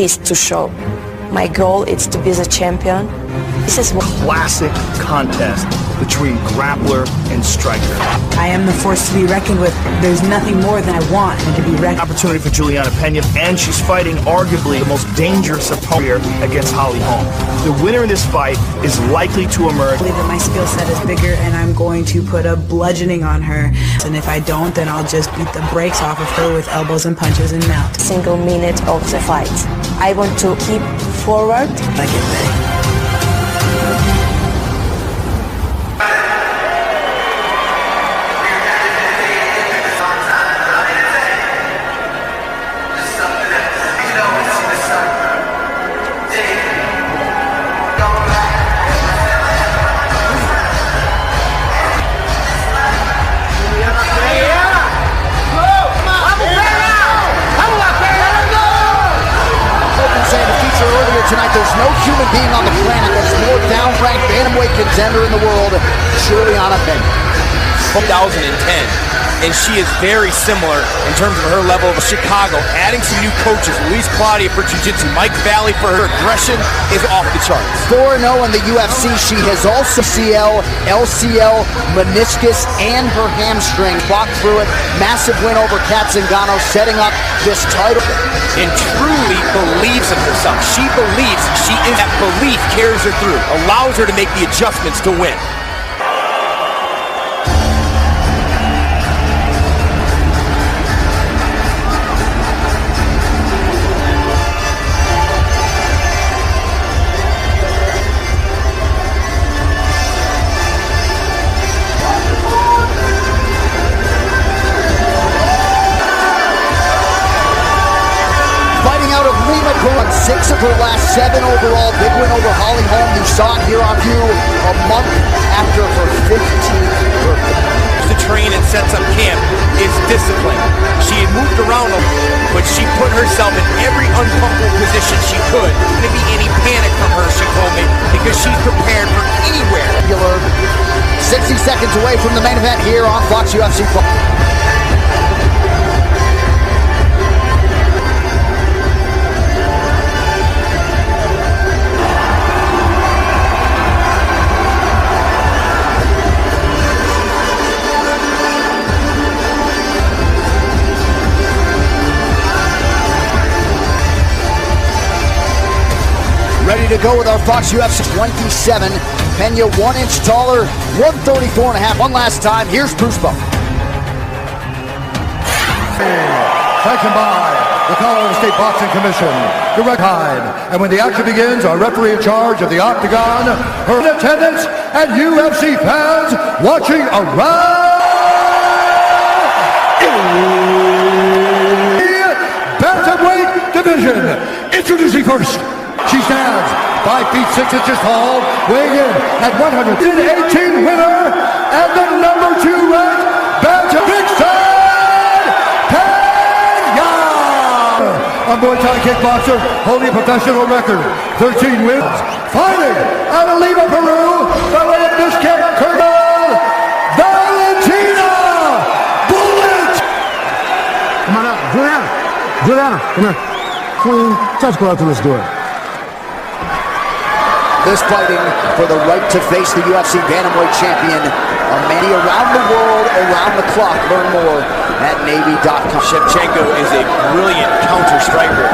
is to show. My goal is to be the champion. This is a classic contest between grappler and striker. I am the force to be reckoned with. There's nothing more than I want than to be reckoned. Opportunity for Julianna Pena, and she's fighting arguably the most dangerous opponent against Holly Holm. The winner in this fight is likely to emerge. I believe that my skill set is bigger, and I'm going to put a bludgeoning on her. And if I don't, then I'll just beat the brakes off of her with elbows and punches and mount. Single minute of the fight. I want to keep forward. I get ready. Tonight, there's no human being on the planet that's more down-ranked bantamweight contender in the world, Julianna Pena. 2010, and she is very similar in terms of her level of Chicago. Adding some new coaches, Luis Claudia for jiu-jitsu, Mike Valley for her aggression is off the charts. 4-0 in the UFC. She has also CL, LCL, meniscus, and her hamstring. Fought through it. Massive win over Kat Zingano, setting up this title. And truly believes in herself. She believes she is. That belief carries her through, allows her to make the adjustments to win. On 6 of her last 7 overall, big win over Holly Holm. You saw it here on view a month after her 15th birthday. To train and sets up camp is discipline. She had moved around a lot, but she put herself in every uncomfortable position she could. There wouldn't be any panic from her, she told me, because she's prepared for anywhere. 60 seconds away from the main event here on Fox UFC. Ready to go with our Fox UFC 27. Pena 1 inch taller, 134.5. One last time, here's Bruce Buck. Sanctioned by the Colorado State Boxing Commission, direct time. And when the action begins, our referee in charge of the Octagon, her in attendance, and UFC fans watching around the bantamweight division. Introducing first. She stands 5 feet 6 inches tall, weighing in at 118, winner, and the number 2 ranked bantamweight Pena. A Muay Thai kickboxer holding a professional record, 13 wins. Fighting out of Lima, Peru, the weight this kick, Colonel Valentina Bullet. Come on up, Julianna, come here. Queen, let's go out to this door. This fighting for the right to face the UFC bantamweight champion, a man around the world, around the clock. Learn more at Navy.com. Shevchenko is a brilliant counter striker.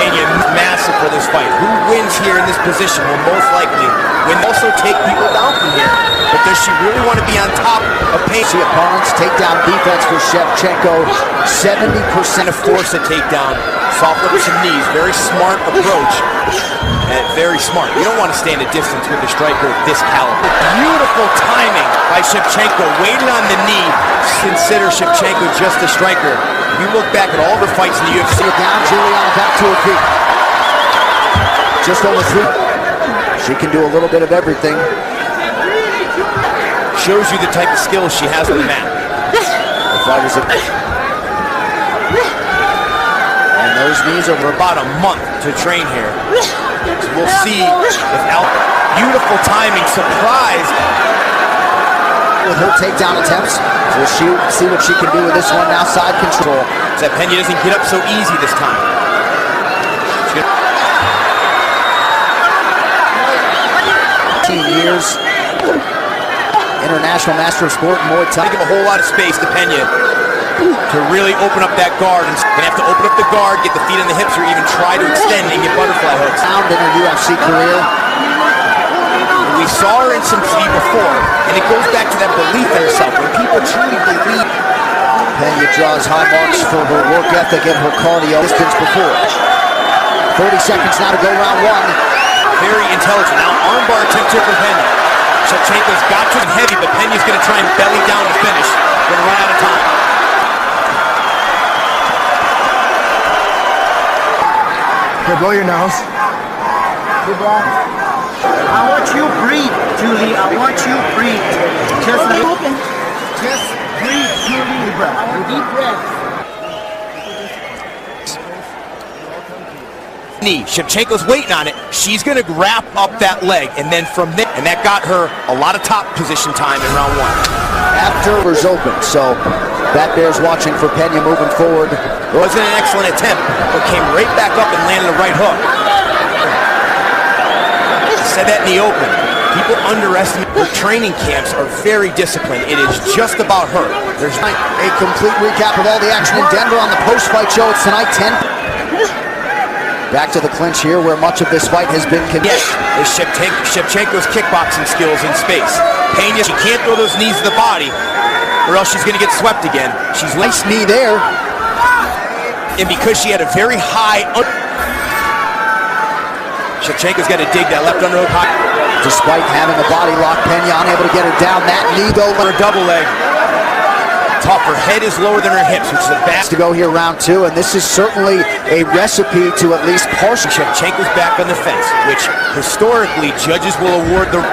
Pena massive for this fight. Who wins here in this position will most likely win. Also take people down from here. But does she really want to be on top of Pena? The opponent's takedown defense for Shevchenko, 70% to force a takedown. Soft with some knees. Very smart approach. And very smart. You don't want to stand a distance with a striker of this caliber. Beautiful timing by Shevchenko. Waited on the knee. Consider Shevchenko just a striker. You look back at all the fights in the UFC. Down, Julianna back to her feet. Just over 3. She can do a little bit of everything. Shows you the type of skills she has on the mat. The fighters have... And those knees are... For about a month to train here. So we'll see if beautiful timing, surprise. With her takedown attempts, we'll see what she can do with this one now. Side control. So Pena doesn't get up so easy this time. years. International Master of Sport in Muay Thai. Give a whole lot of space to Pena to really open up that guard. And gonna have to open up the guard, get the feet on the hips, or even try to extend and get butterfly hooks. Found in her UFC career. We saw her in some TV before, and it goes back to that belief in herself. When people truly believe. Pena draws high marks for her work ethic and her cardio distance before. 30 seconds now to go, round one. Very intelligent. Now armbar attempt here from Pena. Shevchenko's got to heavy, but Pena's going to try and belly down to finish. Going to run out of time. Okay, blow your nose. Good breath. I want you breathe, Julie. I want you breathe. Just breathe, Julie. Deep breath. Deep breath. Knee. Shevchenko's waiting on it. She's going to wrap up that leg, and then from there, and that got her a lot of top position time in round one. After was open, so that bears watching for Pena moving forward. Wasn't an excellent attempt, but came right back up and landed a right hook. I said that in the open. People underestimate her training camps are very disciplined. It is just about her. There's a complete recap of all the action in Denver on the post-fight show. It's tonight 10. Back to the clinch here, where much of this fight has been yes, is Shevchenko's kickboxing skills in space. Pena, she can't throw those knees to the body, or else she's going to get swept again. She's nice knee there. And because she had a very high... Shevchenko's got to dig that left underhook high. Despite having a body lock, Pena unable to get her down. That knee, though, for a double leg. Tough. Her head is lower than her hips, which is a bad... To go here round two, and this is certainly a recipe to at least partially... Shevchenko's back on the fence, which historically judges will award the...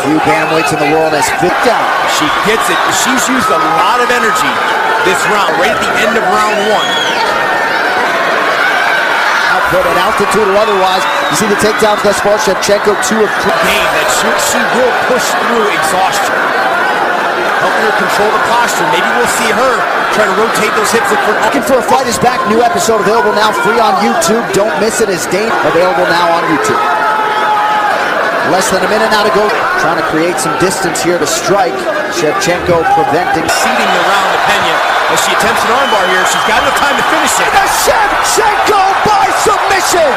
Few bantamweights in the world has fit down. She gets it. She's used a lot of energy this round, right at the end of round one. Output at altitude or otherwise. You see the takedowns thus far. Shevchenko 2 of 3. Game that she will push through exhaustion. Helping her control the posture. Maybe we'll see her try to rotate those hips. Looking for a Fight is Back. New episode available now, free on YouTube. Don't miss it. As Dane available now on YouTube. Less than a minute now to go. Trying to create some distance here to strike. Shevchenko preventing. Ceding the round to Pena as she attempts an armbar here. She's got enough time to finish it. Shevchenko by submission.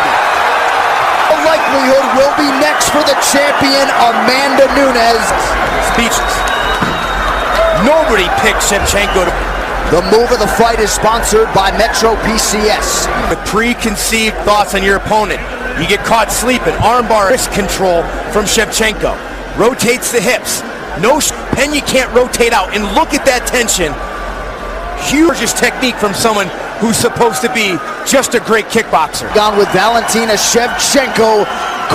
The likelihood will be next for the champion, Amanda Nunes. Speechless. Nobody picked Shevchenko to... The move of the fight is sponsored by Metro PCS. With preconceived thoughts on your opponent. You get caught sleeping. Armbar wrist control from Shevchenko. Rotates the hips. No, Pena can't rotate out. And look at that tension. Huge technique from someone who's supposed to be just a great kickboxer. Gone with Valentina Shevchenko.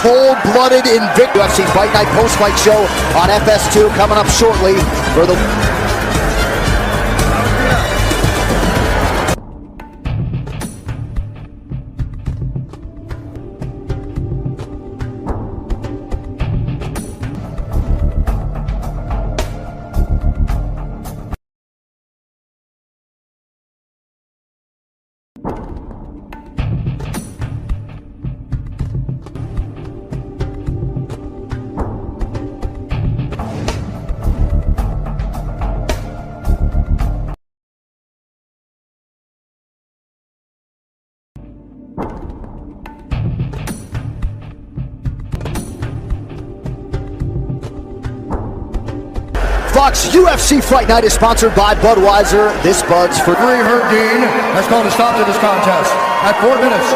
Cold-blooded in victory. UFC Fight Night post-fight show on FS2 coming up shortly for the... Fox UFC Fight Night is sponsored by Budweiser. This Bud's for... Referee Dean has called a stop to this contest at 4 minutes.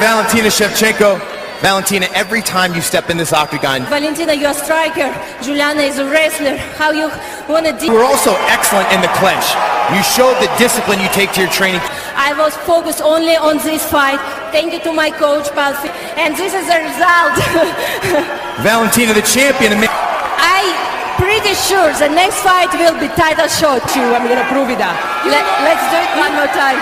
Valentina Shevchenko. Valentina, every time you step in this octagon... Valentina, you're a striker. Julianna is a wrestler. How you want to... You were also excellent in the clinch. You showed the discipline you take to your training. I was focused only on this fight. Thank you to my coach, Palfi. And this is the result. Valentina, the champion. I'm pretty sure the next fight will be title shot. I'm going to prove it. Let's do it one more time.